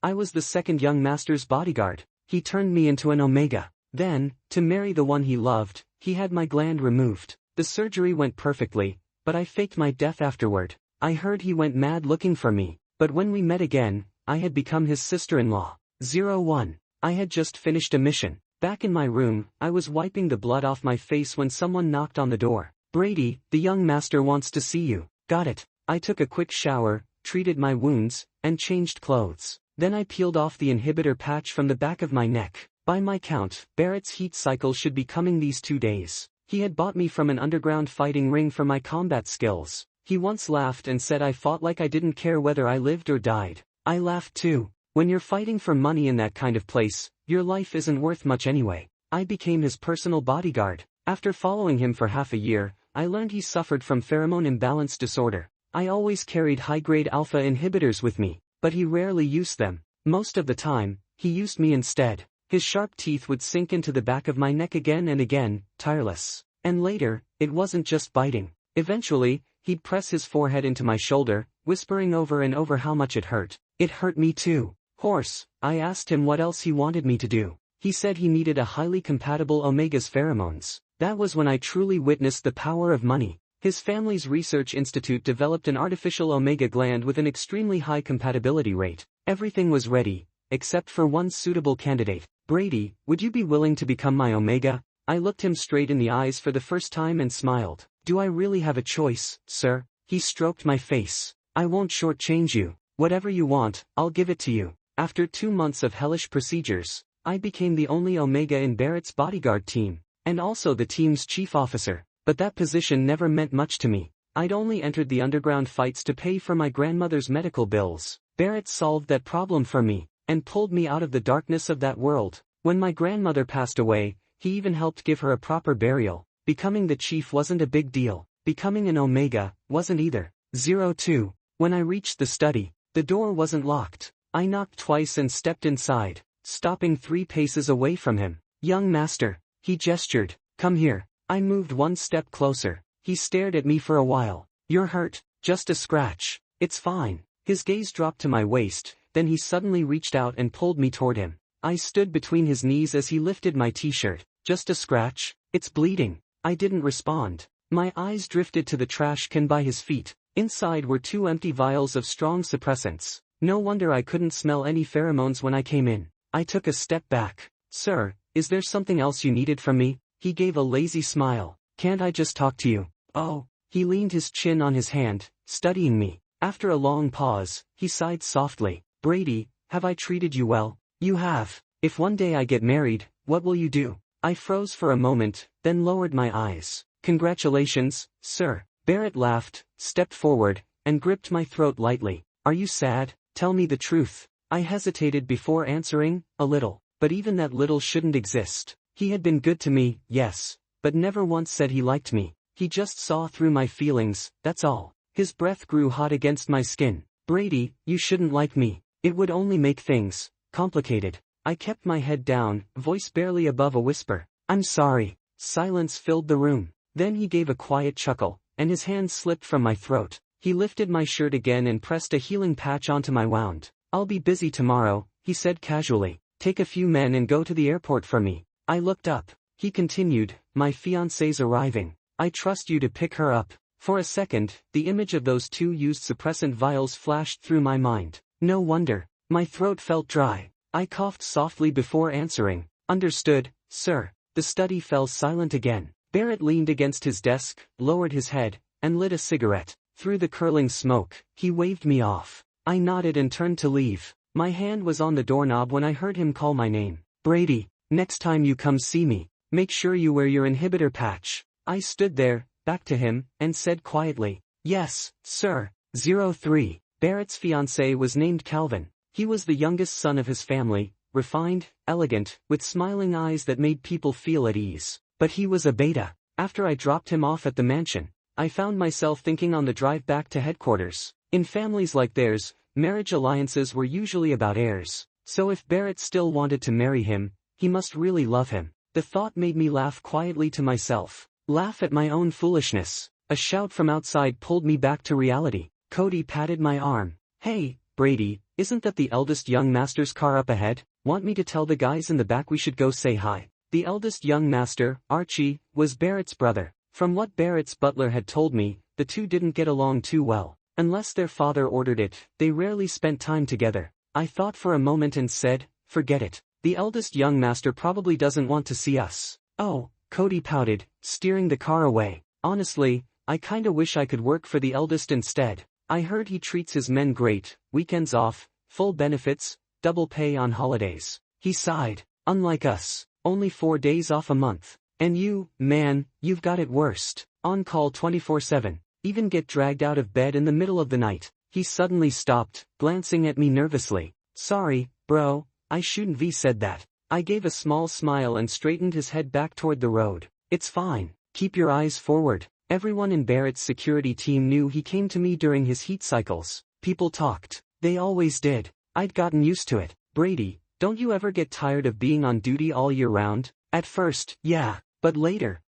I was the second young master's bodyguard. He turned me into an Omega. Then, to marry the one he loved, he had my gland removed. The surgery went perfectly, but I faked my death afterward. I heard he went mad looking for me, but when we met again, I had become his sister-in-law. 01. I had just finished a mission. Back in my room, I was wiping the blood off my face when someone knocked on the door. Brady, the young master wants to see you. Got it. I took a quick shower, treated my wounds, and changed clothes. Then I peeled off the inhibitor patch from the back of my neck. By my count, Barrett's heat cycle should be coming these 2 days. He had bought me from an underground fighting ring for my combat skills. He once laughed and said I fought like I didn't care whether I lived or died. I laughed too. When you're fighting for money in that kind of place, your life isn't worth much anyway. I became his personal bodyguard. After following him for half a year, I learned he suffered from pheromone imbalance disorder. I always carried high-grade alpha inhibitors with me, but he rarely used them. Most of the time, he used me instead. His sharp teeth would sink into the back of my neck again and again, tireless. And later, it wasn't just biting. Eventually, he'd press his forehead into my shoulder, whispering over and over how much it hurt. It hurt me too. Horse, I asked him what else he wanted me to do. He said he needed a highly compatible Omega's pheromones. That was when I truly witnessed the power of money. His family's research institute developed an artificial Omega gland with an extremely high compatibility rate. Everything was ready, except for one suitable candidate. Brady, would you be willing to become my Omega? I looked him straight in the eyes for the first time and smiled. Do I really have a choice, sir? He stroked my face. I won't shortchange you. Whatever you want, I'll give it to you. After 2 months of hellish procedures, I became the only Omega in Barrett's bodyguard team, and also the team's chief officer. But that position never meant much to me. I'd only entered the underground fights to pay for my grandmother's medical bills. Barrett solved that problem for me, and pulled me out of the darkness of that world. When my grandmother passed away, he even helped give her a proper burial. Becoming the chief wasn't a big deal. Becoming an Omega wasn't either. 02. When I reached the study, the door wasn't locked. I knocked twice and stepped inside, stopping 3 paces away from him. Young master, he gestured. Come here. I moved 1 step closer. He stared at me for a while. You're hurt. Just a scratch. It's fine. His gaze dropped to my waist, then he suddenly reached out and pulled me toward him. I stood between his knees as he lifted my t-shirt. Just a scratch? It's bleeding. I didn't respond. My eyes drifted to the trash can by his feet. Inside were 2 empty vials of strong suppressants. No wonder I couldn't smell any pheromones when I came in. I took a step back. Sir, is there something else you needed from me? He gave a lazy smile. Can't I just talk to you? Oh. He leaned his chin on his hand, studying me. After a long pause, he sighed softly. Brady, have I treated you well? You have. If one day I get married, what will you do? I froze for a moment, then lowered my eyes. Congratulations, sir. Barrett laughed, stepped forward, and gripped my throat lightly. Are you sad? Tell me the truth. I hesitated before answering, a little. But even that little shouldn't exist. He had been good to me, yes, but never once said he liked me. He just saw through my feelings, that's all. His breath grew hot against my skin. Brady, you shouldn't like me. It would only make things complicated. I kept my head down, voice barely above a whisper. I'm sorry. Silence filled the room. Then he gave a quiet chuckle, and his hand slipped from my throat. He lifted my shirt again and pressed a healing patch onto my wound. I'll be busy tomorrow, he said casually. Take a few men and go to the airport for me. I looked up. He continued, my fiancé's arriving. I trust you to pick her up. For a second, the image of those 2 used suppressant vials flashed through my mind. No wonder. My throat felt dry. I coughed softly before answering. Understood, sir. The study fell silent again. Barrett leaned against his desk, lowered his head, and lit a cigarette. Through the curling smoke, he waved me off. I nodded and turned to leave. My hand was on the doorknob when I heard him call my name. Brady, next time you come see me, make sure you wear your inhibitor patch. I stood there, back to him, and said quietly, yes, sir. 03. Barrett's fiancé was named Calvin. He was the youngest son of his family, refined, elegant, with smiling eyes that made people feel at ease. But he was a beta. After I dropped him off at the mansion, I found myself thinking on the drive back to headquarters. In families like theirs, marriage alliances were usually about heirs. So if Barrett still wanted to marry him, he must really love him. The thought made me laugh quietly to myself. Laugh at my own foolishness. A shout from outside pulled me back to reality. Cody patted my arm. Hey, Brady, Isn't that the eldest young master's car up ahead? Want me to tell the guys in the back we should go say hi? The eldest young master, Archie, was Barrett's brother. From what Barrett's butler had told me, the two didn't get along too well. Unless their father ordered it, they rarely spent time together. I thought for a moment and said, forget it. The eldest young master probably doesn't want to see us. Oh, Cody pouted, steering the car away. Honestly, I kinda wish I could work for the eldest instead. I heard he treats his men great, weekends off, full benefits, double pay on holidays. He sighed. Unlike us, only 4 days off a month. And you, man, you've got it worst. On call 24/7. Even get dragged out of bed in the middle of the night. He suddenly stopped, glancing at me nervously. Sorry, bro, I shouldn't have said that. I gave a small smile and straightened his head back toward the road. It's fine, keep your eyes forward. Everyone in Barrett's security team knew he came to me during his heat cycles. People talked. They always did. I'd gotten used to it. Brady, don't you ever get tired of being on duty all year round? At first, yeah, but later,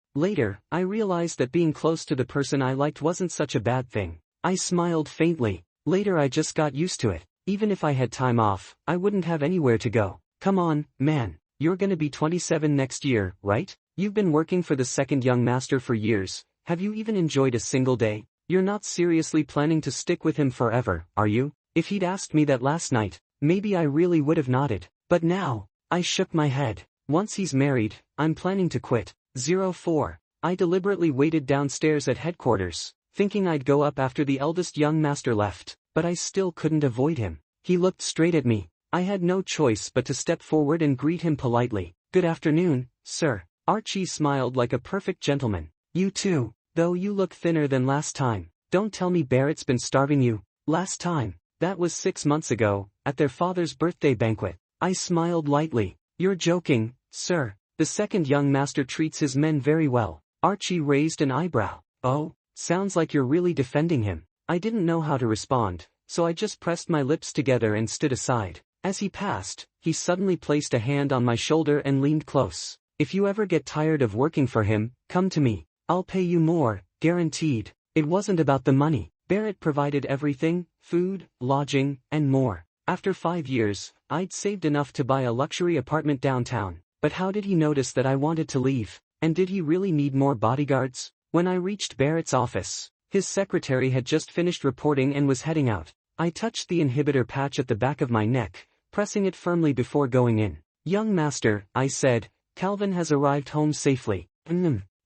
I realized that being close to the person I liked wasn't such a bad thing. I smiled faintly. Later I just got used to it. Even if I had time off, I wouldn't have anywhere to go. Come on, man, you're gonna be 27 next year, right? You've been working for the second young master for years. Have you even enjoyed a single day? You're not seriously planning to stick with him forever, are you? If he'd asked me that last night, maybe I really would have nodded. But now, I shook my head. Once he's married, I'm planning to quit. 04. I deliberately waited downstairs at headquarters, thinking I'd go up after the eldest young master left, but I still couldn't avoid him. He looked straight at me. I had no choice but to step forward and greet him politely. Good afternoon, sir. Archie smiled like a perfect gentleman. You too, though you look thinner than last time. Don't tell me Barrett's been starving you. Last time, that was 6 months ago, at their father's birthday banquet. I smiled lightly. You're joking, sir. The second young master treats his men very well. Archie raised an eyebrow. Oh, sounds like you're really defending him. I didn't know how to respond, so I just pressed my lips together and stood aside. As he passed, he suddenly placed a hand on my shoulder and leaned close. If you ever get tired of working for him, come to me. I'll pay you more, guaranteed. It wasn't about the money. Barrett provided everything, food, lodging, and more. After 5 years, I'd saved enough to buy a luxury apartment downtown. But how did he notice that I wanted to leave? And did he really need more bodyguards? When I reached Barrett's office, his secretary had just finished reporting and was heading out. I touched the inhibitor patch at the back of my neck, pressing it firmly before going in. Young master, I said, Calvin has arrived home safely.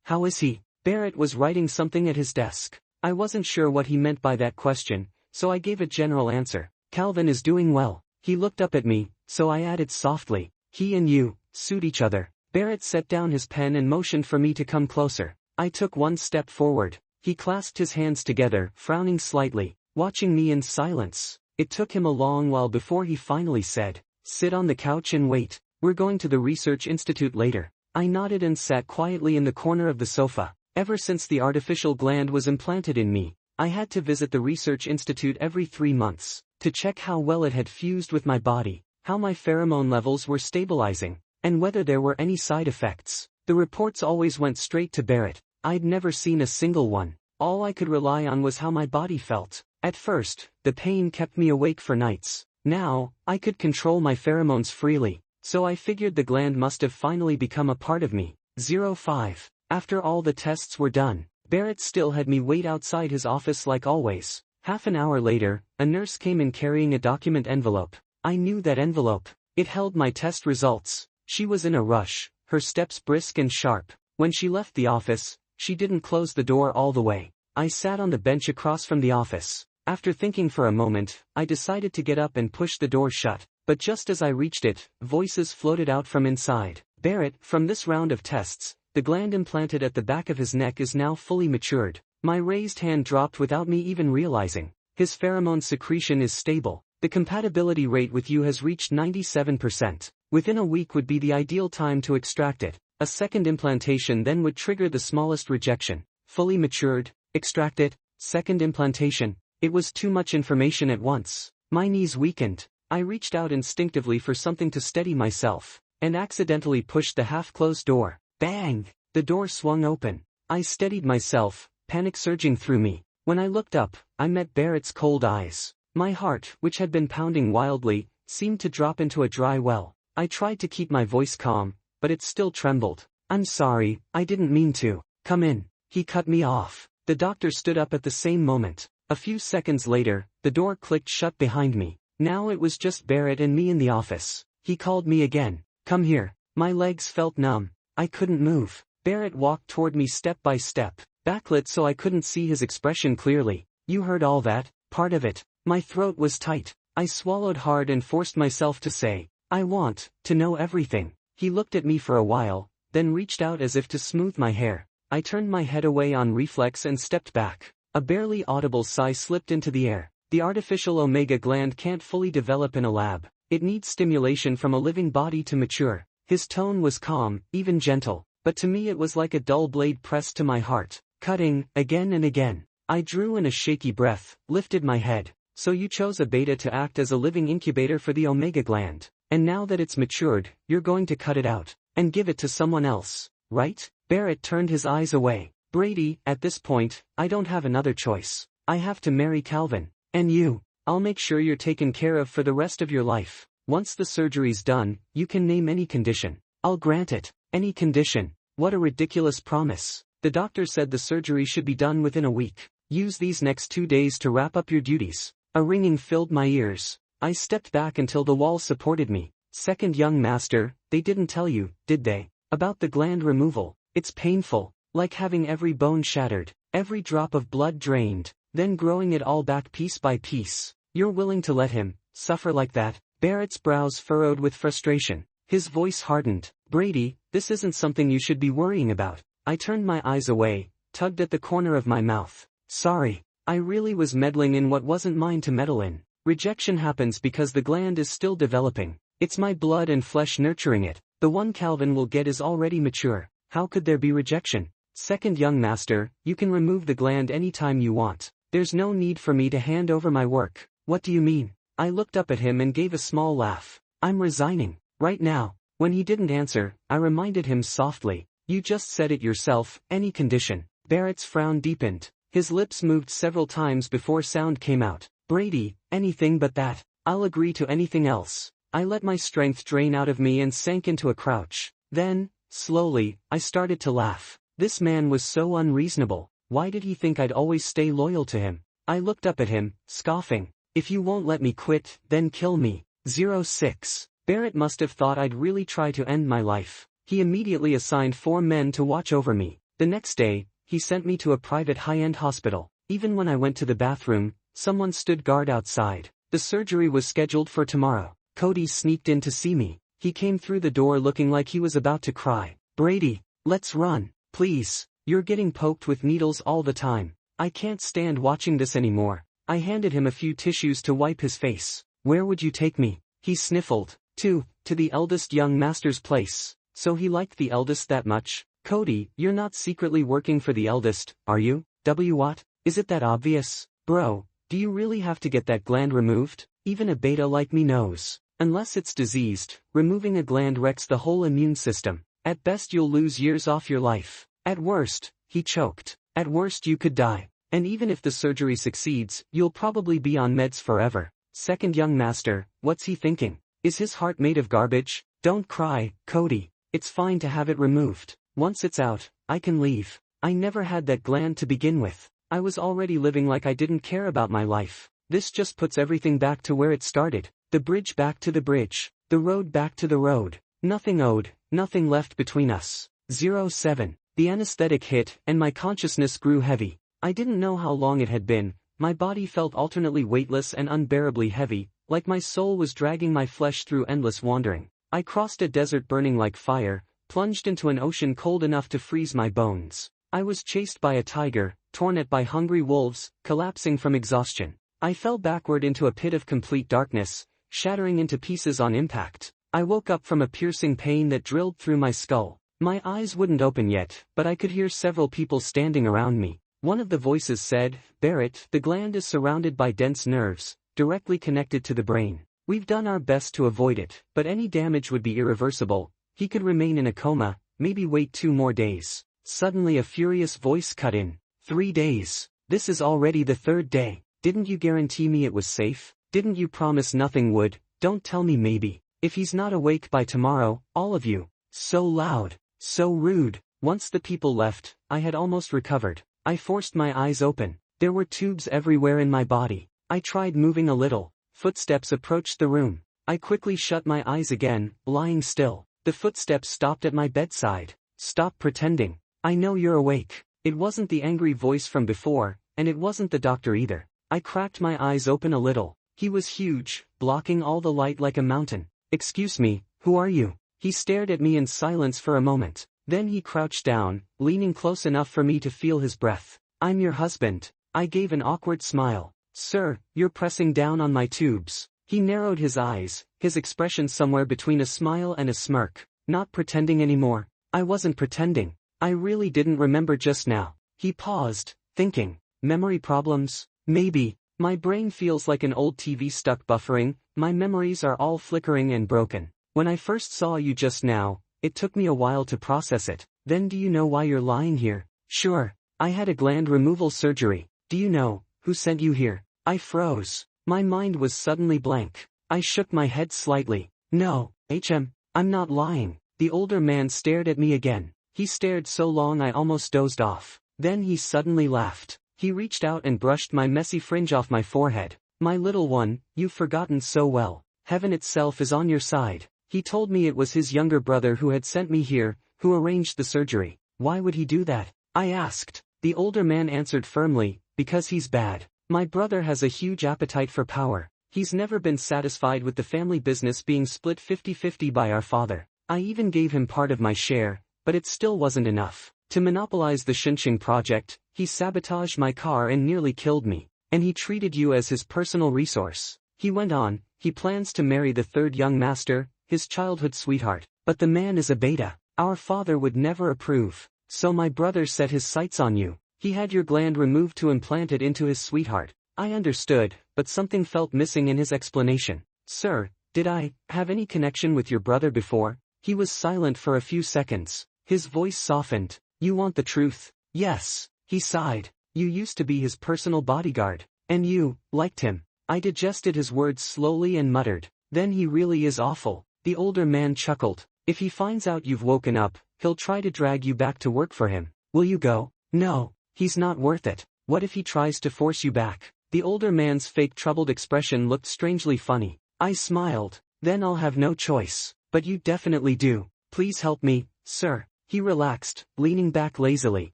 How is he? Barrett was writing something at his desk. I wasn't sure what he meant by that question, so I gave a general answer. Calvin is doing well. He looked up at me, so I added softly, he and you suit each other. Barrett set down his pen and motioned for me to come closer. I took 1 step forward. He clasped his hands together, frowning slightly, watching me in silence. It took him a long while before he finally said, sit on the couch and wait. We're going to the research institute later. I nodded and sat quietly in the corner of the sofa. Ever since the artificial gland was implanted in me, I had to visit the research institute every 3 months, to check how well it had fused with my body, how my pheromone levels were stabilizing, and whether there were any side effects. The reports always went straight to Barrett. I'd never seen a single one. All I could rely on was how my body felt. At first, the pain kept me awake for nights. Now, I could control my pheromones freely, so I figured the gland must have finally become a part of me. 05. After all the tests were done, Barrett still had me wait outside his office like always. Half an hour later, a nurse came in carrying a document envelope. I knew that envelope. It held my test results. She was in a rush, her steps brisk and sharp. When she left the office, she didn't close the door all the way. I sat on the bench across from the office. After thinking for a moment, I decided to get up and push the door shut. But just as I reached it, voices floated out from inside. Barrett, from this round of tests, the gland implanted at the back of his neck is now fully matured. My raised hand dropped without me even realizing. His pheromone secretion is stable. The compatibility rate with you has reached 97%. Within a week would be the ideal time to extract it. A second implantation then would trigger the smallest rejection. Fully matured, extract it, second implantation. It was too much information at once. My knees weakened. I reached out instinctively for something to steady myself, and accidentally pushed the half-closed door. Bang! The door swung open. I steadied myself, panic surging through me. When I looked up, I met Barrett's cold eyes. My heart, which had been pounding wildly, seemed to drop into a dry well. I tried to keep my voice calm, but it still trembled. "I'm sorry, I didn't mean to. Come in." He cut me off. The doctor stood up at the same moment. A few seconds later, the door clicked shut behind me. Now it was just Barrett and me in the office. He called me again. "Come here." My legs felt numb. I couldn't move. Barrett walked toward me step by step, backlit so I couldn't see his expression clearly. "You heard all that, part of it." My throat was tight. I swallowed hard and forced myself to say, "I want to know everything." He looked at me for a while, then reached out as if to smooth my hair. I turned my head away on reflex and stepped back. A barely audible sigh slipped into the air. The artificial omega gland can't fully develop in a lab. It needs stimulation from a living body to mature. His tone was calm, even gentle, but to me it was like a dull blade pressed to my heart, cutting, again and again. I drew in a shaky breath, lifted my head. "So you chose a beta to act as a living incubator for the omega gland, and now that it's matured, you're going to cut it out, and give it to someone else, right?" Barrett turned his eyes away. "Brady, at this point, I don't have another choice. I have to marry Calvin. And you. I'll make sure you're taken care of for the rest of your life. Once the surgery's done, you can name any condition. I'll grant it. Any condition." What a ridiculous promise. The doctor said the surgery should be done within a week. "Use these next 2 days to wrap up your duties." A ringing filled my ears. I stepped back until the wall supported me. "Second young master, they didn't tell you, did they? About the gland removal. It's painful, like having every bone shattered, every drop of blood drained, then growing it all back piece by piece. You're willing to let him suffer like that?" Barrett's brows furrowed with frustration. His voice hardened. "Brady, this isn't something you should be worrying about." I turned my eyes away, tugged at the corner of my mouth. "Sorry. I really was meddling in what wasn't mine to meddle in. Rejection happens because the gland is still developing. It's my blood and flesh nurturing it. The one Calvin will get is already mature. How could there be rejection? Second young master, you can remove the gland anytime you want. There's no need for me to hand over my work." "What do you mean?" I looked up at him and gave a small laugh. "I'm resigning. Right now." When he didn't answer, I reminded him softly. "You just said it yourself, any condition." Barrett's frown deepened. His lips moved several times before sound came out. "Brady, anything but that. I'll agree to anything else." I let my strength drain out of me and sank into a crouch. Then, slowly, I started to laugh. This man was so unreasonable. Why did he think I'd always stay loyal to him? I looked up at him, scoffing. "If you won't let me quit, then kill me." 06. Barrett must have thought I'd really try to end my life. He immediately assigned 4 men to watch over me. The next day, he sent me to a private high-end hospital. Even when I went to the bathroom, someone stood guard outside. The surgery was scheduled for tomorrow. Cody sneaked in to see me. He came through the door looking like he was about to cry. "Brady, let's run, please. You're getting poked with needles all the time. I can't stand watching this anymore." I handed him a few tissues to wipe his face. "Where would you take me?" He sniffled. To the eldest young master's place." So he liked the eldest that much? "Cody, you're not secretly working for the eldest, are you? What? Is it that obvious? Bro, do you really have to get that gland removed? Even a beta like me knows. Unless it's diseased, removing a gland wrecks the whole immune system. At best you'll lose years off your life. At worst," he choked. "At worst you could die. And even if the surgery succeeds, you'll probably be on meds forever." Second young master, what's he thinking? Is his heart made of garbage? "Don't cry, Cody. It's fine to have it removed. Once it's out, I can leave. I never had that gland to begin with. I was already living like I didn't care about my life. This just puts everything back to where it started. The bridge back to the bridge. The road back to the road. Nothing owed, nothing left between us." 07. The anesthetic hit, and my consciousness grew heavy. I didn't know how long it had been. My body felt alternately weightless and unbearably heavy, like my soul was dragging my flesh through endless wandering. I crossed a desert burning like fire, plunged into an ocean cold enough to freeze my bones. I was chased by a tiger, torn at by hungry wolves, collapsing from exhaustion. I fell backward into a pit of complete darkness, shattering into pieces on impact. I woke up from a piercing pain that drilled through my skull. My eyes wouldn't open yet, but I could hear several people standing around me. One of the voices said, "Barrett, the gland is surrounded by dense nerves, directly connected to the brain. We've done our best to avoid it, but any damage would be irreversible. He could remain in a coma, maybe wait 2 more days." Suddenly a furious voice cut in. 3 days. This is already the 3rd day. Didn't you guarantee me it was safe? Didn't you promise nothing would? Don't tell me maybe. If he's not awake by tomorrow, all of you. So loud. So rude. Once the people left, I had almost recovered. I forced my eyes open. There were tubes everywhere in my body. I tried moving a little. Footsteps approached the room. I quickly shut my eyes again, lying still. The footsteps stopped at my bedside. Stop pretending. I know you're awake. It wasn't the angry voice from before, and it wasn't the doctor either. I cracked my eyes open a little. He was huge, blocking all the light like a mountain. Excuse me, who are you? He stared at me in silence for a moment. Then he crouched down, leaning close enough for me to feel his breath. I'm your husband. I gave an awkward smile. Sir, you're pressing down on my tubes. He narrowed his eyes, his expression somewhere between a smile and a smirk. Not pretending anymore. I wasn't pretending. I really didn't remember just now. He paused, thinking. Memory problems? Maybe. My brain feels like an old TV stuck buffering. My memories are all flickering and broken. When I first saw you just now, it took me a while to process it. Then do you know why you're lying here? Sure. I had a gland removal surgery. Do you know who sent you here? I froze. My mind was suddenly blank. I shook my head slightly. No, I'm not lying. The older man stared at me again. He stared so long I almost dozed off. Then he suddenly laughed. He reached out and brushed my messy fringe off my forehead. My little one, you've forgotten so well. Heaven itself is on your side. He told me it was his younger brother who had sent me here, who arranged the surgery. Why would he do that? I asked. The older man answered firmly, because he's bad. My brother has a huge appetite for power. He's never been satisfied with the family business being split 50-50 by our father. I even gave him part of my share, but it still wasn't enough. To monopolize the Xinjiang project, he sabotaged my car and nearly killed me. And he treated you as his personal resource. He went on, he plans to marry the third young master, his childhood sweetheart. But the man is a beta. Our father would never approve. So my brother set his sights on you. He had your gland removed to implant it into his sweetheart. I understood, but something felt missing in his explanation. Sir, did I have any connection with your brother before? He was silent for a few seconds. His voice softened. You want the truth? Yes. He sighed. You used to be his personal bodyguard. And you liked him. I digested his words slowly and muttered. Then he really is awful. The older man chuckled. If he finds out you've woken up, he'll try to drag you back to work for him. Will you go? No. He's not worth it. What if he tries to force you back? The older man's fake troubled expression looked strangely funny. I smiled. Then I'll have no choice. But you definitely do. Please help me, sir. He relaxed, leaning back lazily.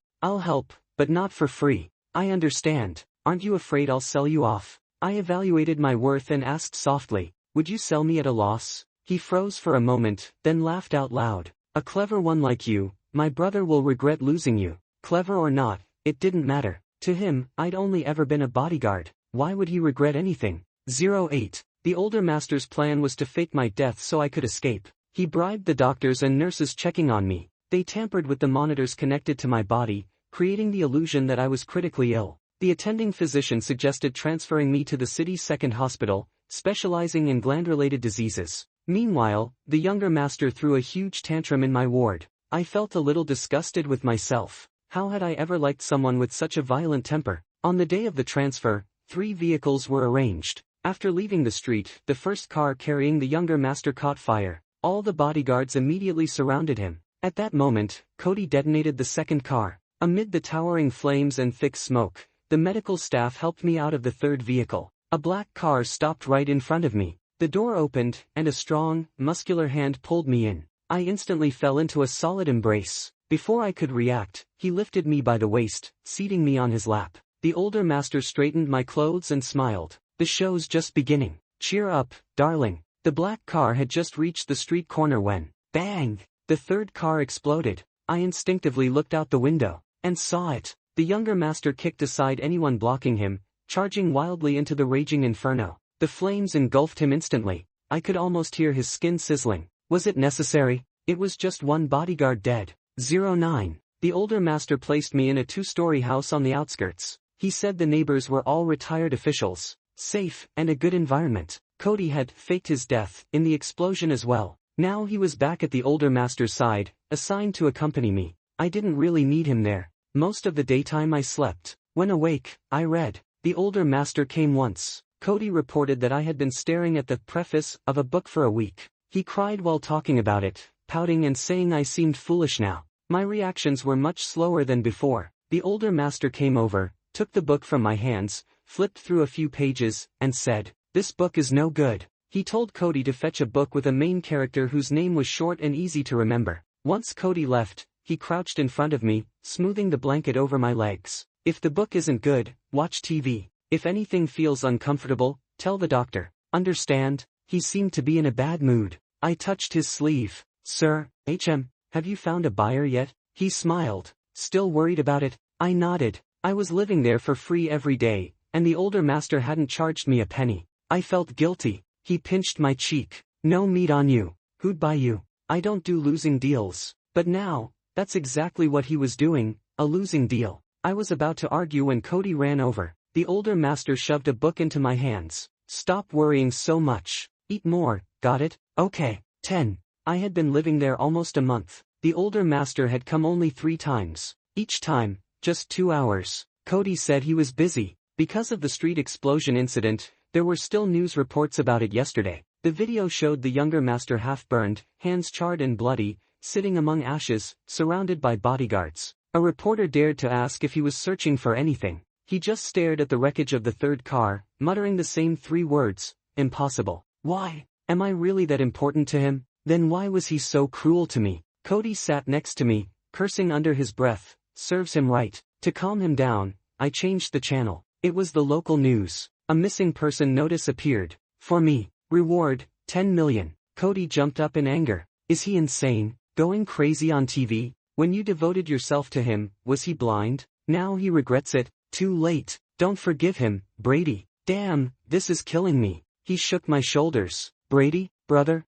I'll help, but not for free. I understand. Aren't you afraid I'll sell you off? I evaluated my worth and asked softly, would you sell me at a loss? He froze for a moment, then laughed out loud. A clever one like you, my brother will regret losing you. Clever or not, it didn't matter. To him, I'd only ever been a bodyguard. Why would he regret anything? 08. The older master's plan was to fake my death so I could escape. He bribed the doctors and nurses checking on me. They tampered with the monitors connected to my body, creating the illusion that I was critically ill. The attending physician suggested transferring me to the city's second hospital, specializing in gland-related diseases. Meanwhile, the younger master threw a huge tantrum in my ward. I felt a little disgusted with myself. How had I ever liked someone with such a violent temper? On the day of the transfer, 3 vehicles were arranged. After leaving the street, the first car carrying the younger master caught fire. All the bodyguards immediately surrounded him. At that moment, Cody detonated the second car. Amid the towering flames and thick smoke, the medical staff helped me out of the third vehicle. A black car stopped right in front of me. The door opened, and a strong, muscular hand pulled me in. I instantly fell into a solid embrace. Before I could react, he lifted me by the waist, seating me on his lap. The older master straightened my clothes and smiled. The show's just beginning. Cheer up, darling. The black car had just reached the street corner when, bang! The third car exploded. I instinctively looked out the window, and saw it. The younger master kicked aside anyone blocking him, charging wildly into the raging inferno. The flames engulfed him instantly. I could almost hear his skin sizzling. Was it necessary? It was just one bodyguard dead. 09. The older master placed me in a 2-story house on the outskirts. He said the neighbors were all retired officials, safe, and a good environment. Cody had faked his death in the explosion as well. Now he was back at the older master's side, assigned to accompany me. I didn't really need him there. Most of the daytime I slept. When awake, I read. The older master came once. Cody reported that I had been staring at the preface of a book for a week. He cried while talking about it, pouting and saying I seemed foolish now. My reactions were much slower than before. The older master came over, took the book from my hands, flipped through a few pages, and said, "This book is no good." He told Cody to fetch a book with a main character whose name was short and easy to remember. Once Cody left, he crouched in front of me, smoothing the blanket over my legs. "If the book isn't good, watch TV. If anything feels uncomfortable, tell the doctor. Understand?" He seemed to be in a bad mood. I touched his sleeve. "Sir, have you found a buyer yet?" He smiled. "Still worried about it?" I nodded. I was living there for free every day, and the older master hadn't charged me a penny. I felt guilty. He pinched my cheek. "No meat on you. Who'd buy you? I don't do losing deals." But now, that's exactly what he was doing, a losing deal. I was about to argue when Cody ran over. The older master shoved a book into my hands. "Stop worrying so much. Eat more, got it?" "Okay." 10. I had been living there almost a month. The older master had come only 3 times. Each time, just 2 hours. Cody said he was busy. Because of the street explosion incident, there were still news reports about it yesterday. The video showed the younger master half-burned, hands charred and bloody, sitting among ashes, surrounded by bodyguards. A reporter dared to ask if he was searching for anything. He just stared at the wreckage of the 3rd car, muttering the same 3 words, "Impossible." Why? Am I really that important to him? Then why was he so cruel to me? Cody sat next to me, cursing under his breath. Serves him right. To calm him down, I changed the channel. It was the local news. A missing person notice appeared. For me. Reward, 10 million. Cody jumped up in anger. Is he insane? Going crazy on TV? When you devoted yourself to him, was he blind? Now he regrets it. Too late. Don't forgive him, Brady. Damn, this is killing me. He shook my shoulders. "Brady, brother,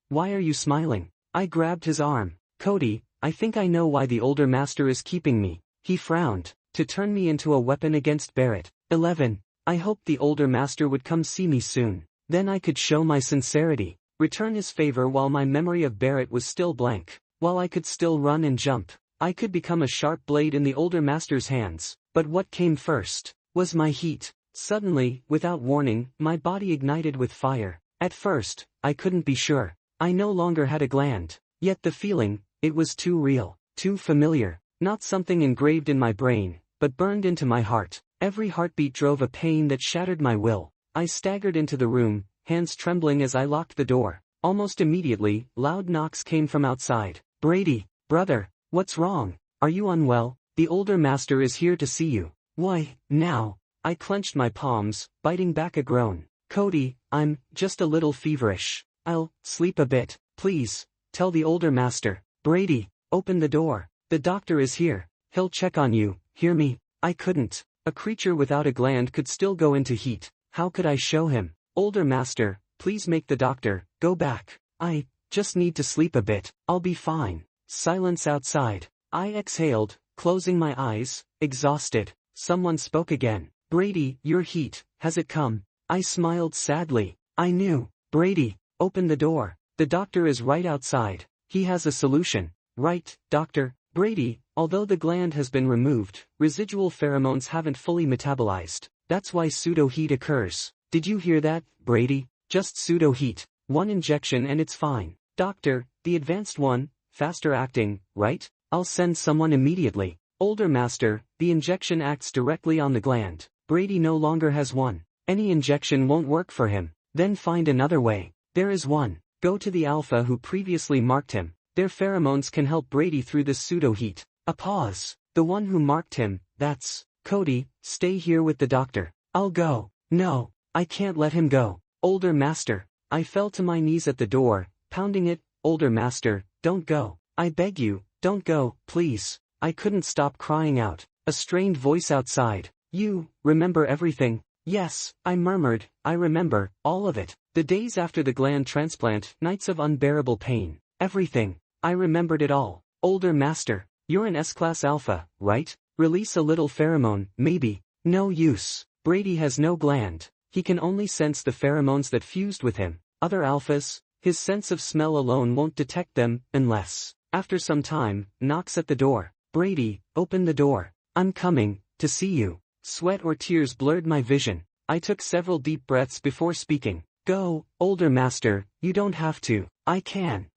why are you smiling?" I grabbed his arm. "Cody, I think I know why the older master is keeping me." He frowned. "To turn me into a weapon against Barrett." 11. I hoped the older master would come see me soon. Then I could show my sincerity. Return his favor while my memory of Barrett was still blank. While I could still run and jump. I could become a sharp blade in the older master's hands. But what came first was my heat. Suddenly, without warning, my body ignited with fire. At first, I couldn't be sure. I no longer had a gland. Yet the feeling, it was too real, too familiar. Not something engraved in my brain, but burned into my heart. Every heartbeat drove a pain that shattered my will. I staggered into the room, hands trembling as I locked the door. Almost immediately, loud knocks came from outside. "Brady, brother, what's wrong? Are you unwell? The older master is here to see you." "Why, now?" I clenched my palms, biting back a groan. "Cody, I'm just a little feverish. I'll sleep a bit. Please, tell the older master." "Brady, open the door. The doctor is here. He'll check on you, hear me?" I couldn't. A creature without a gland could still go into heat. How could I show him? "Older master, please make the doctor go back. I just need to sleep a bit. I'll be fine." Silence outside. I exhaled, closing my eyes, exhausted. Someone spoke again. "Brady, your heat, has it come?" I smiled sadly. I knew. "Brady, open the door. The doctor is right outside. He has a solution." "Right, doctor." "Brady, although the gland has been removed, residual pheromones haven't fully metabolized. That's why pseudo-heat occurs." "Did you hear that, Brady? Just pseudo-heat. 1 injection and it's fine." "Doctor, the advanced one, faster acting, right? I'll send someone immediately." "Older master, the injection acts directly on the gland. Brady no longer has one. Any injection won't work for him. Then find another way." "There is one. Go to the alpha who previously marked him. Their pheromones can help Brady through this pseudo-heat." A pause. "The one who marked him, that's Cody. Stay here with the doctor." "I'll go." "No, I can't let him go." "Older master." I fell to my knees at the door, pounding it. "Older master, don't go. I beg you, don't go, please." I couldn't stop crying out. A strained voice outside. "You remember everything?" "Yes," I murmured, "I remember, all of it. The days after the gland transplant, nights of unbearable pain. Everything. I remembered it all." "Older master, you're an S-class alpha, right? Release a little pheromone, maybe." "No use. Brady has no gland. He can only sense the pheromones that fused with him. Other alphas, his sense of smell alone won't detect them, unless." After some time, knocks at the door. "Brady, open the door. I'm coming, to see you." Sweat or tears blurred my vision. I took several deep breaths before speaking. Go, older master, you don't have to. I can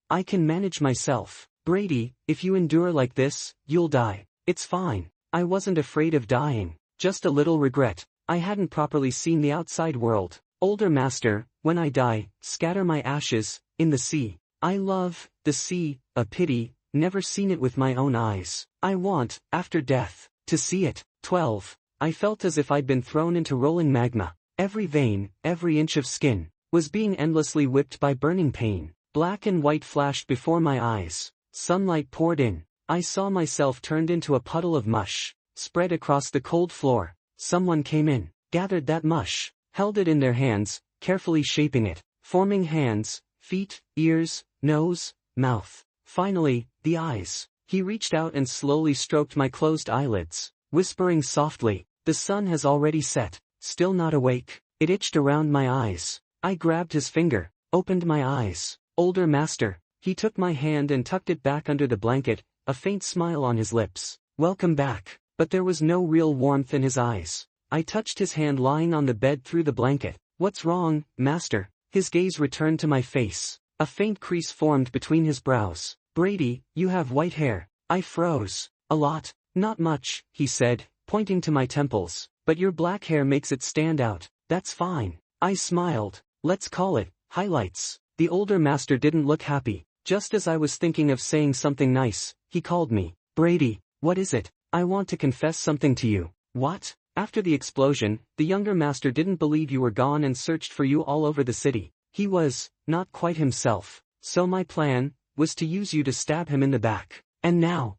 manage myself. Brady, if you endure like this, you'll die. It's fine. I wasn't afraid of dying, just a little regret. I hadn't properly seen the outside world. Older master, when I die, scatter my ashes, in the sea. I love, the sea, a pity, never seen it with my own eyes. I want, after death, to see it. 12. I felt as if I'd been thrown into rolling magma. Every vein, every inch of skin, was being endlessly whipped by burning pain. Black and white flashed before my eyes. Sunlight poured in. I saw myself turned into a puddle of mush, spread across the cold floor. Someone came in, gathered that mush, held it in their hands, carefully shaping it, forming hands, feet, ears, nose, mouth. Finally, the eyes. He reached out and slowly stroked my closed eyelids, whispering softly, "The sun has already set." Still not awake, it itched around my eyes. I grabbed his finger, opened my eyes. Older master. He took my hand and tucked it back under the blanket, a faint smile on his lips. Welcome back. But there was no real warmth in his eyes. I touched his hand lying on the bed through the blanket. What's wrong, master? His gaze returned to my face. A faint crease formed between his brows. Brady, you have white hair. I froze. A lot. Not much, he said, pointing to my temples. But your black hair makes it stand out. That's fine. I smiled. Let's call it highlights. The older master didn't look happy. Just as I was thinking of saying something nice, he called me. Brady, what is it? I want to confess something to you. What? After the explosion, the younger master didn't believe you were gone and searched for you all over the city. He was not quite himself. So my plan was to use you to stab him in the back. And now,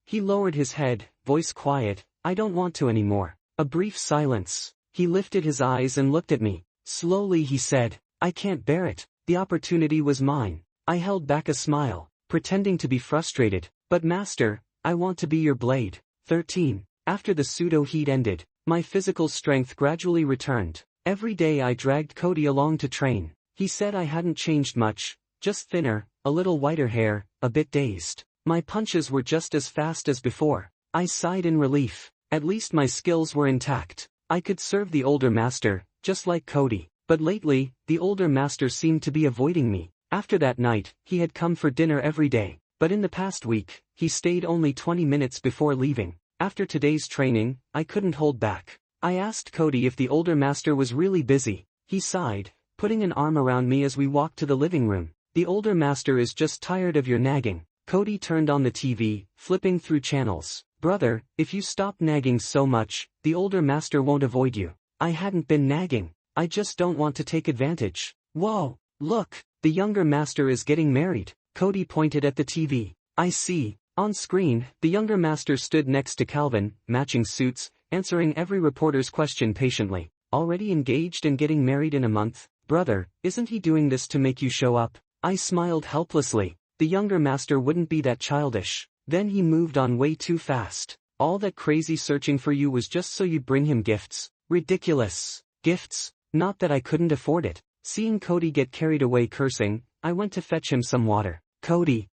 he lowered his head, voice quiet. I don't want to anymore. A brief silence. He lifted his eyes and looked at me. Slowly he said, I can't bear it. The opportunity was mine. I held back a smile, pretending to be frustrated. But master, I want to be your blade. 13. After the pseudo-heat ended, my physical strength gradually returned. Every day I dragged Cody along to train. He said I hadn't changed much, just thinner, a little whiter hair, a bit dazed. My punches were just as fast as before. I sighed in relief. At least my skills were intact. I could serve the older master, just like Cody. But lately, the older master seemed to be avoiding me. After that night, he had come for dinner every day. But in the past week, he stayed only 20 minutes before leaving. After today's training, I couldn't hold back. I asked Cody if the older master was really busy. He sighed, putting an arm around me as we walked to the living room. The older master is just tired of your nagging. Cody turned on the TV, flipping through channels. Brother, if you stop nagging so much, the older master won't avoid you. I hadn't been nagging. I just don't want to take advantage. Whoa, look, the younger master is getting married. Cody pointed at the TV. I see. On screen, the younger master stood next to Calvin, matching suits, answering every reporter's question patiently. Already engaged and getting married in a month? Brother, isn't he doing this to make you show up? I smiled helplessly. The younger master wouldn't be that childish. Then he moved on way too fast. All that crazy searching for you was just so you'd bring him gifts. Ridiculous. Gifts? Not that I couldn't afford it. Seeing Cody get carried away cursing, I went to fetch him some water. Cody,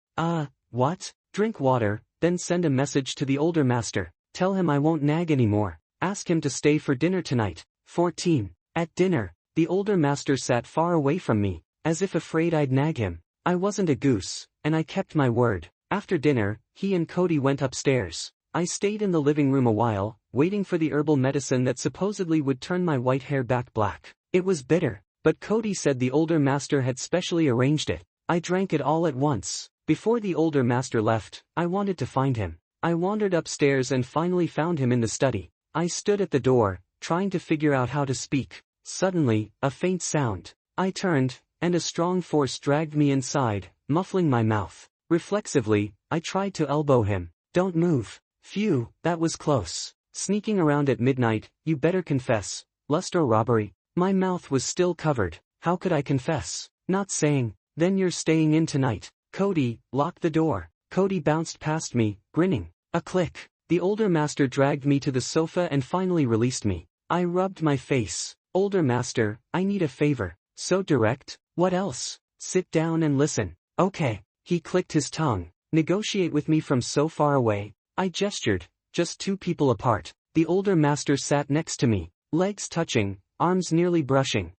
what? Drink water, then send a message to the older master. Tell him I won't nag anymore. Ask him to stay for dinner tonight. 14. At dinner, the older master sat far away from me, as if afraid I'd nag him. I wasn't a goose, and I kept my word. After dinner, he and Cody went upstairs. I stayed in the living room a while, waiting for the herbal medicine that supposedly would turn my white hair back black. It was bitter, but Cody said the older master had specially arranged it. I drank it all at once. Before the older master left, I wanted to find him. I wandered upstairs and finally found him in the study. I stood at the door, trying to figure out how to speak. Suddenly, a faint sound. I turned, and a strong force dragged me inside, muffling my mouth. Reflexively, I tried to elbow him. Don't move. Phew, that was close. Sneaking around at midnight, you better confess. Lust or robbery? My mouth was still covered. How could I confess? Not saying. Then you're staying in tonight. Cody, lock the door. Cody bounced past me, grinning. A click. The older master dragged me to the sofa and finally released me. I rubbed my face. Older master, I need a favor. So direct? What else? Sit down and listen. Okay. He clicked his tongue. Negotiate with me from so far away. I gestured, just 2 people apart. The older master sat next to me, legs touching, arms nearly brushing.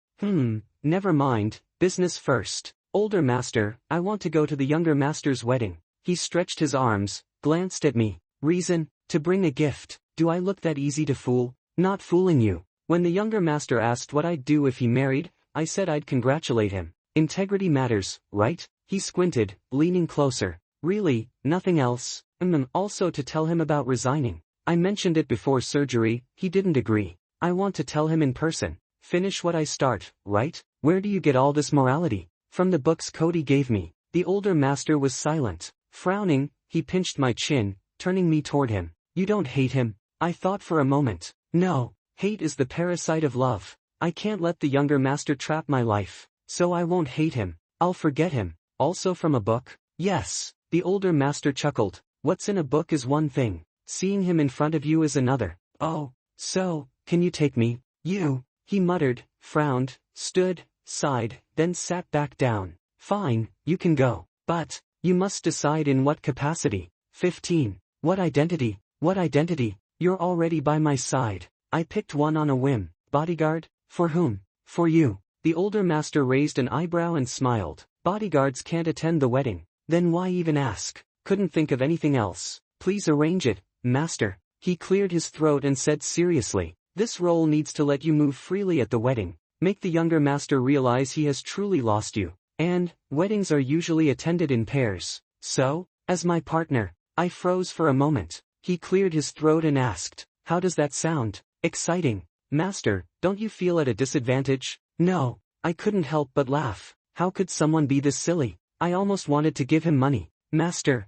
Never mind, business first. Older master, I want to go to the younger master's wedding. He stretched his arms, glanced at me. Reason? To bring a gift. Do I look that easy to fool? Not fooling you. When the younger master asked what I'd do if he married, I said I'd congratulate him. Integrity matters, right? He squinted, leaning closer. Really, nothing else? Also to tell him about resigning. I mentioned it before surgery, he didn't agree. I want to tell him in person. Finish what I start, right? Where do you get all this morality? From the books Cody gave me. The older master was silent. Frowning, he pinched my chin, turning me toward him. You don't hate him? I thought for a moment. No, hate is the parasite of love. I can't let the younger master trap my life. So I won't hate him. I'll forget him. Also from a book? Yes. The older master chuckled. What's in a book is one thing. Seeing him in front of you is another. Oh, so, can you take me? You? He muttered, frowned, stood, sighed, then sat back down. Fine, you can go. But, you must decide in what capacity. 15. What identity? What identity? You're already by my side. I picked one on a whim. Bodyguard? For whom? For you. The older master raised an eyebrow and smiled. Bodyguards can't attend the wedding. Then why even ask? Couldn't think of anything else. Please arrange it, master. He cleared his throat and said seriously. This role needs to let you move freely at the wedding. Make the younger master realize he has truly lost you. And, weddings are usually attended in pairs. So, as my partner. I froze for a moment. He cleared his throat and asked, how does that sound? Exciting. Master, don't you feel at a disadvantage? No. I couldn't help but laugh. How could someone be this silly? I almost wanted to give him money. Master,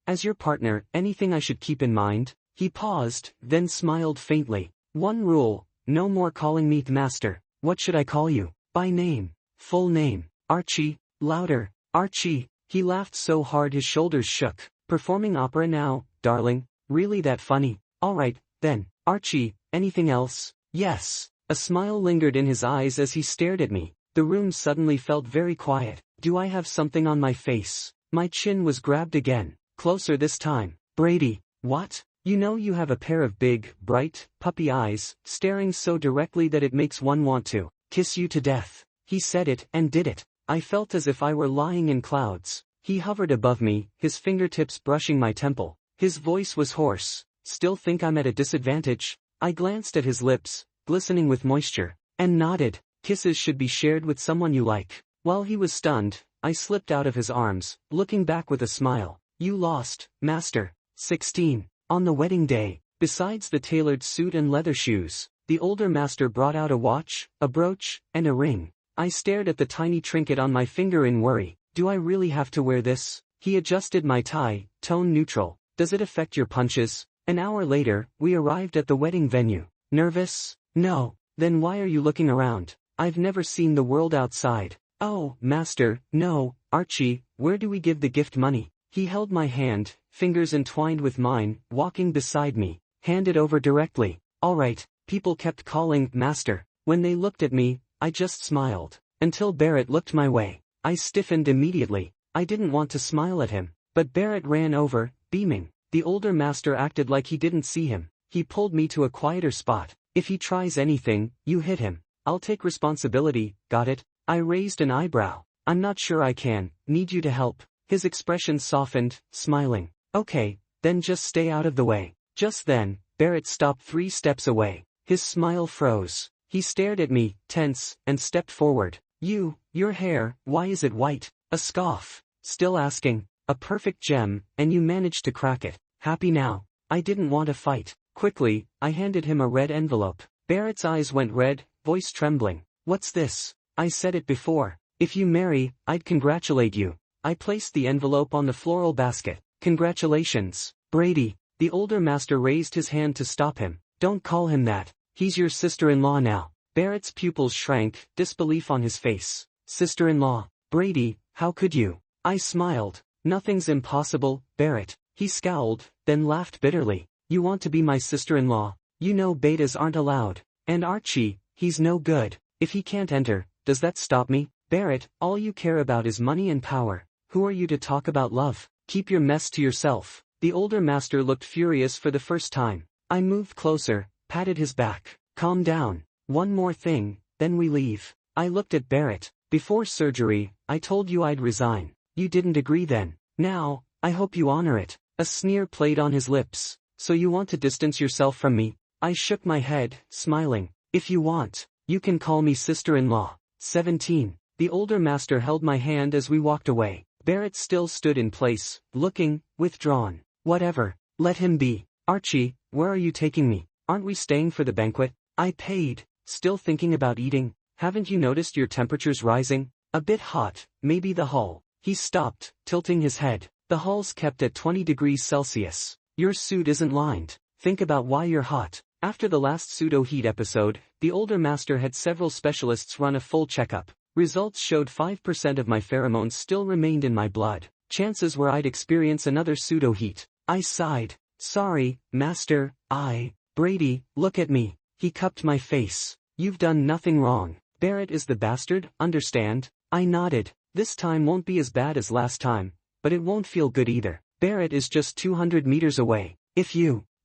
as your partner, anything I should keep in mind? He paused, then smiled faintly. One rule, no more calling me master. What should I call you? By name. Full name. Archie. Louder. Archie. He laughed so hard his shoulders shook. Performing opera now, darling? Really that funny? Alright, then. Archie, anything else? Yes. A smile lingered in his eyes as he stared at me. The room suddenly felt very quiet. Do I have something on my face? My chin was grabbed again. Closer this time. Brady. What? You know you have a pair of big, bright, puppy eyes, staring so directly that it makes one want to kiss you to death. He said it and did it. I felt as if I were lying in clouds. He hovered above me, his fingertips brushing my temple. His voice was hoarse. Still think I'm at a disadvantage? I glanced at his lips, glistening with moisture, and nodded. Kisses should be shared with someone you like. While he was stunned, I slipped out of his arms, looking back with a smile. You lost, master. 16. On the wedding day, besides the tailored suit and leather shoes, the older master brought out a watch, a brooch, and a ring. I stared at the tiny trinket on my finger in worry. Do I really have to wear this? He adjusted my tie, tone neutral. Does it affect your punches? An hour later, we arrived at the wedding venue. Nervous? No. Then why are you looking around? I've never seen the world outside. Oh, master, no. Archie, where do we give the gift money? He held my hand, fingers entwined with mine, walking beside me. Hand it over directly. Alright. People kept calling, master. When they looked at me, I just smiled. Until Barrett looked my way. I stiffened immediately. I didn't want to smile at him. But Barrett ran over, beaming. The older master acted like he didn't see him. He pulled me to a quieter spot. If he tries anything, you hit him. I'll take responsibility, got it? I raised an eyebrow. I'm not sure I can. Need you to help. His expression softened, smiling. Okay, then just stay out of the way. Just then, Barrett stopped 3 steps away. His smile froze. He stared at me, tense, and stepped forward. Your hair, why is it white? A scoff. Still asking. A perfect gem, and you managed to crack it. Happy now. I didn't want to fight. Quickly, I handed him a red envelope. Barrett's eyes went red, voice trembling. What's this? I said it before. If you marry, I'd congratulate you. I placed the envelope on the floral basket. Congratulations, Brady. The older master raised his hand to stop him. Don't call him that. He's your sister-in-law now. Barrett's pupils shrank, disbelief on his face. Sister-in-law. Brady, how could you? I smiled. Nothing's impossible, Barrett. He scowled, then laughed bitterly. You want to be my sister-in-law? You know betas aren't allowed. And Archie, he's no good. If he can't enter, does that stop me? Barrett, all you care about is money and power. Who are you to talk about love? Keep your mess to yourself. The older master looked furious for the first time. I moved closer, patted his back. Calm down. One more thing, then we leave. I looked at Barrett. Before surgery, I told you I'd resign. You didn't agree then. Now, I hope you honor it. A sneer played on his lips. So you want to distance yourself from me? I shook my head, smiling. If you want, you can call me sister-in-law. 17. The older master held my hand as we walked away. Barrett still stood in place, looking, withdrawn. Whatever, let him be. Archie, where are you taking me? Aren't we staying for the banquet? I paid. Still thinking about eating? Haven't you noticed your temperature's rising? A bit hot, maybe the hull. He stopped, tilting his head. The hull's kept at 20 degrees Celsius. Your suit isn't lined. Think about why you're hot. After the last pseudo-heat episode, the older master had several specialists run a full checkup. Results showed 5% of my pheromones still remained in my blood. Chances were I'd experience another pseudo-heat. I sighed. Sorry, master, Brady, look at me. He cupped my face. You've done nothing wrong. Barrett is the bastard, understand? I nodded. This time won't be as bad as last time, but it won't feel good either. Barrett is just 200 meters away.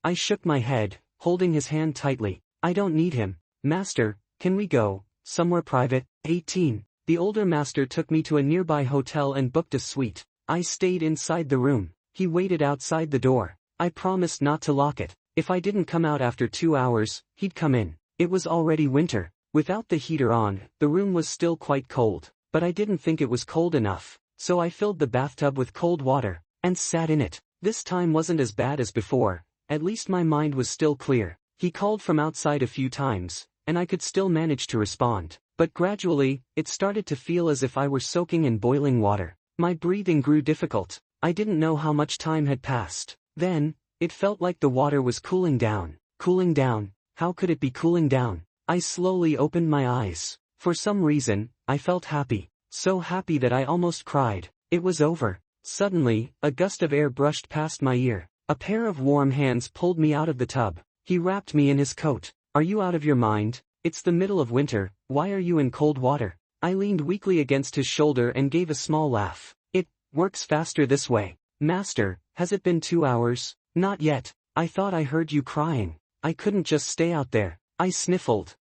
I shook my head, holding his hand tightly. I don't need him. Master, can we go somewhere private? 18. The older master took me to a nearby hotel and booked a suite. I stayed inside the room. He waited outside the door. I promised not to lock it. If I didn't come out after 2 hours, he'd come in. It was already winter. Without the heater on, the room was still quite cold, but I didn't think it was cold enough, so I filled the bathtub with cold water, and sat in it. This time wasn't as bad as before, at least my mind was still clear. He called from outside a few times, and I could still manage to respond, but gradually, it started to feel as if I were soaking in boiling water. My breathing grew difficult. I didn't know how much time had passed. Then, it felt like the water was cooling down. Cooling down? How could it be cooling down? I slowly opened my eyes. For some reason, I felt happy. So happy that I almost cried. It was over. Suddenly, a gust of air brushed past my ear. A pair of warm hands pulled me out of the tub. He wrapped me in his coat. Are you out of your mind? It's the middle of winter, why are you in cold water? I leaned weakly against his shoulder and gave a small laugh. It works faster this way. Master, has it been 2 hours? Not yet. I thought I heard you crying. I couldn't just stay out there. I sniffled.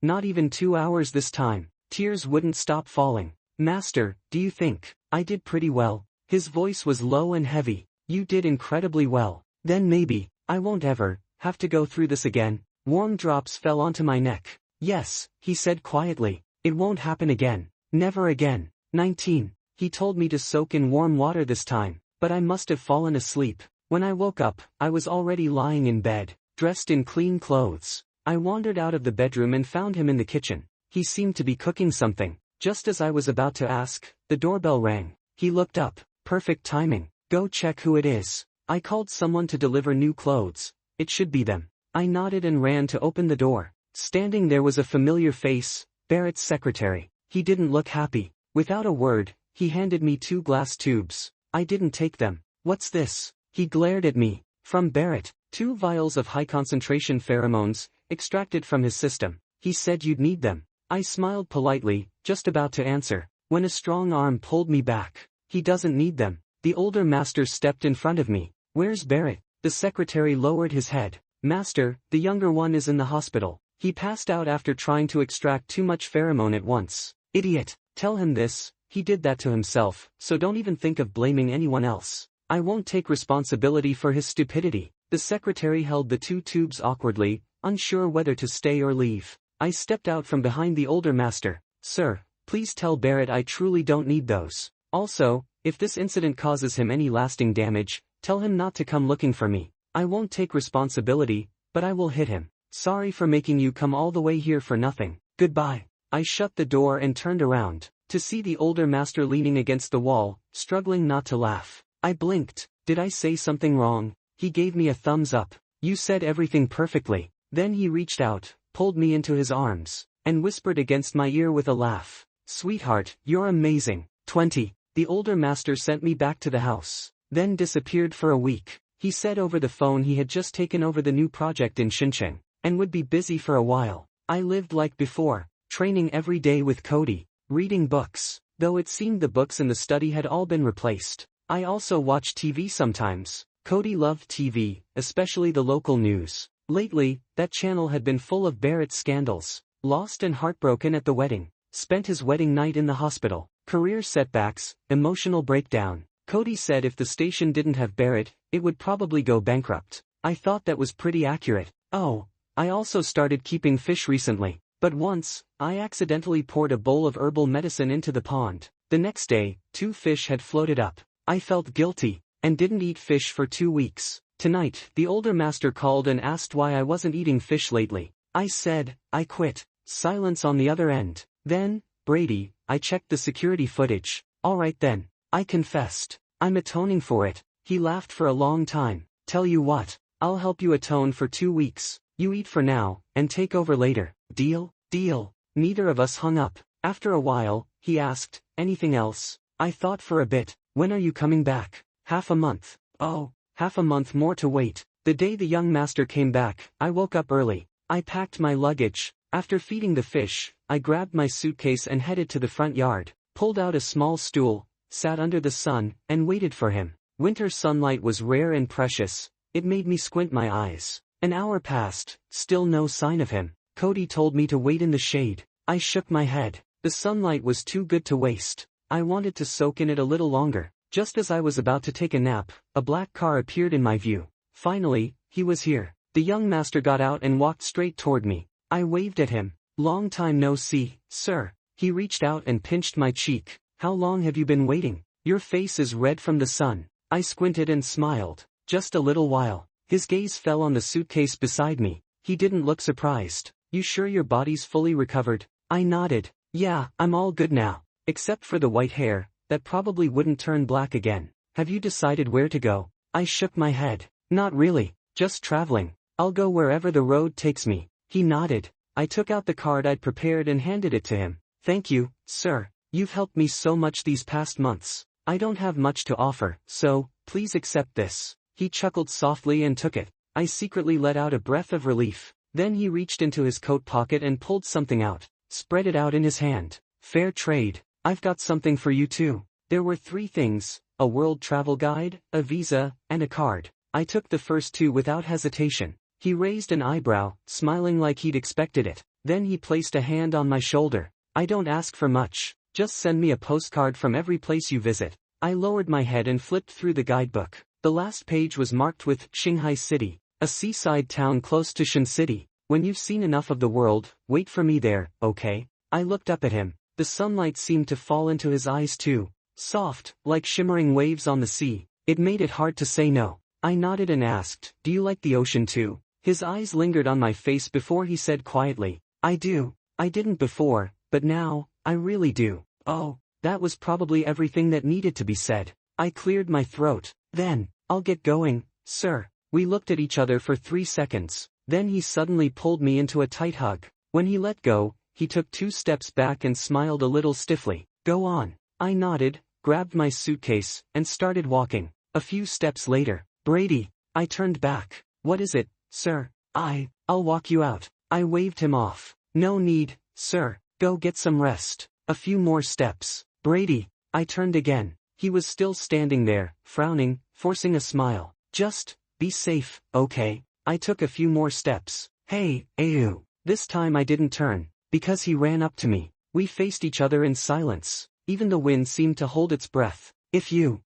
Not even 2 hours this time. Tears wouldn't stop falling. Master, do you think I did pretty well? His voice was low and heavy. You did incredibly well. Then maybe I won't ever have to go through this again. Warm drops fell onto my neck. Yes, he said quietly. It won't happen again. Never again. 19. He told me to soak in warm water this time, but I must have fallen asleep. When I woke up, I was already lying in bed, dressed in clean clothes. I wandered out of the bedroom and found him in the kitchen. He seemed to be cooking something. Just as I was about to ask, the doorbell rang. He looked up. Perfect timing. Go check who it is. I called someone to deliver new clothes. It should be them. I nodded and ran to open the door. Standing there was a familiar face, Barrett's secretary. He didn't look happy. Without a word, he handed me 2 glass tubes. I didn't take them. What's this? He glared at me. From Barrett. 2 vials of high-concentration pheromones, extracted from his system. He said you'd need them. I smiled politely, just about to answer, when a strong arm pulled me back. He doesn't need them. The older master stepped in front of me. Where's Barrett? The secretary lowered his head. Master, the younger one is in the hospital. He passed out after trying to extract too much pheromone at once. Idiot. Tell him this. He did that to himself, so don't even think of blaming anyone else. I won't take responsibility for his stupidity. The secretary held the 2 tubes awkwardly, unsure whether to stay or leave. I stepped out from behind the older master. Sir, please tell Barrett I truly don't need those. Also, if this incident causes him any lasting damage, tell him not to come looking for me. I won't take responsibility, but I will hit him. Sorry for making you come all the way here for nothing. Goodbye. I shut the door and turned around, to see the older master leaning against the wall, struggling not to laugh. I blinked. Did I say something wrong? He gave me a thumbs up. You said everything perfectly. Then he reached out, pulled me into his arms, and whispered against my ear with a laugh. Sweetheart, you're amazing. 20. The older master sent me back to the house, then disappeared for a week. He said over the phone he had just taken over the new project in Xinjiang, and would be busy for a while. I lived like before, training every day with Cody, reading books, though it seemed the books in the study had all been replaced. I also watched TV sometimes. Cody loved TV, especially the local news. Lately, that channel had been full of Barrett's scandals. Lost and heartbroken at the wedding. Spent his wedding night in the hospital. Career setbacks, emotional breakdown. Cody said if the station didn't have Barrett, it would probably go bankrupt. I thought that was pretty accurate. Oh, I also started keeping fish recently. But once, I accidentally poured a bowl of herbal medicine into the pond. The next day, 2 fish had floated up. I felt guilty, and didn't eat fish for 2 weeks. Tonight, the older master called and asked why I wasn't eating fish lately. I said, I quit. Silence on the other end. Then, Brady, I checked the security footage. Alright then. I confessed. I'm atoning for it. He laughed for a long time. Tell you what, I'll help you atone for 2 weeks. You eat for now, and take over later. Deal? Deal. Neither of us hung up. After a while, he asked, anything else? I thought for a bit. When are you coming back? Half a month. Oh, half a month more to wait. The day the young master came back, I woke up early. I packed my luggage. After feeding the fish, I grabbed my suitcase and headed to the front yard, pulled out a small stool, sat under the sun, and waited for him. Winter sunlight was rare and precious. It made me squint my eyes. An hour passed, still no sign of him. Cody told me to wait in the shade. I shook my head. The sunlight was too good to waste. I wanted to soak in it a little longer. Just as I was about to take a nap, a black car appeared in my view. Finally, he was here. The young master got out and walked straight toward me. I waved at him. Long time no see, sir. He reached out and pinched my cheek. How long have you been waiting? Your face is red from the sun. I squinted and smiled. Just a little while. His gaze fell on the suitcase beside me. He didn't look surprised. You sure your body's fully recovered? I nodded. Yeah, I'm all good now. Except for the white hair, that probably wouldn't turn black again. Have you decided where to go? I shook my head. Not really. Just traveling. I'll go wherever the road takes me. He nodded. I took out the card I'd prepared and handed it to him. Thank you, sir. You've helped me so much these past months. I don't have much to offer, so, please accept this. He chuckled softly and took it. I secretly let out a breath of relief. Then he reached into his coat pocket and pulled something out. Spread it out in his hand. Fair trade. I've got something for you too. There were 3 things, a world travel guide, a visa, and a card. I took the first 2 without hesitation. He raised an eyebrow, smiling like he'd expected it. Then he placed a hand on my shoulder. I don't ask for much. Just send me a postcard from every place you visit. I lowered my head and flipped through the guidebook. The last page was marked with Shanghai City, a seaside town close to Shan City. When you've seen enough of the world, wait for me there, okay? I looked up at him. The sunlight seemed to fall into his eyes too. Soft, like shimmering waves on the sea. It made it hard to say no. I nodded and asked, do you like the ocean too? His eyes lingered on my face before he said quietly, I do. I didn't before, but now, I really do. Oh, that was probably everything that needed to be said. I cleared my throat. Then, I'll get going, sir. We looked at each other for 3 seconds. Then he suddenly pulled me into a tight hug. When he let go, he took 2 steps back and smiled a little stiffly. Go on. I nodded, grabbed my suitcase, and started walking. A few steps later, Brady. I turned back. What is it, sir? I'll walk you out. I waved him off. No need, sir. Go get some rest. A few more steps. Brady. I turned again. He was still standing there, frowning, forcing a smile. Just, be safe, okay? I took a few more steps. Hey, ew. This time I didn't turn, because he ran up to me. We faced each other in silence. Even the wind seemed to hold its breath. If you.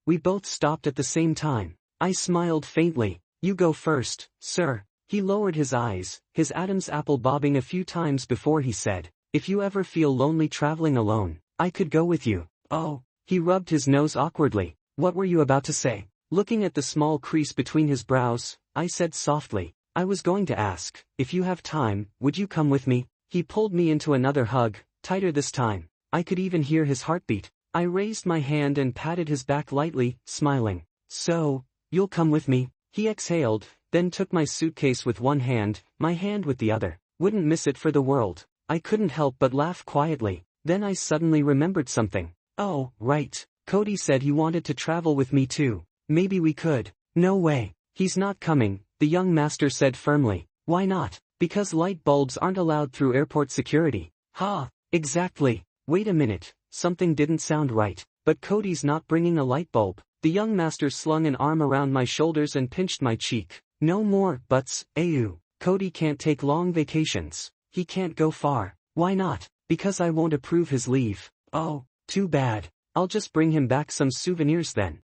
We both stopped at the same time. I smiled faintly. You go first, sir. He lowered his eyes, his Adam's apple bobbing a few times before he said, if you ever feel lonely traveling alone, I could go with you. Oh. He rubbed his nose awkwardly. What were you about to say? Looking at the small crease between his brows, I said softly, I was going to ask, if you have time, would you come with me? He pulled me into another hug, tighter this time. I could even hear his heartbeat. I raised my hand and patted his back lightly, smiling. So, you'll come with me? He exhaled, then took my suitcase with one hand, my hand with the other. Wouldn't miss it for the world. I couldn't help but laugh quietly. Then I suddenly remembered something. Oh, right. Cody said he wanted to travel with me too. Maybe we could. No way. He's not coming, the young master said firmly. Why not? Because light bulbs aren't allowed through airport security. Ha, exactly. Wait a minute, something didn't sound right. But Cody's not bringing a light bulb. The young master slung an arm around my shoulders and pinched my cheek. No more buts, Ayu. Cody can't take long vacations. He can't go far. Why not? Because I won't approve his leave. Oh, too bad. I'll just bring him back some souvenirs then.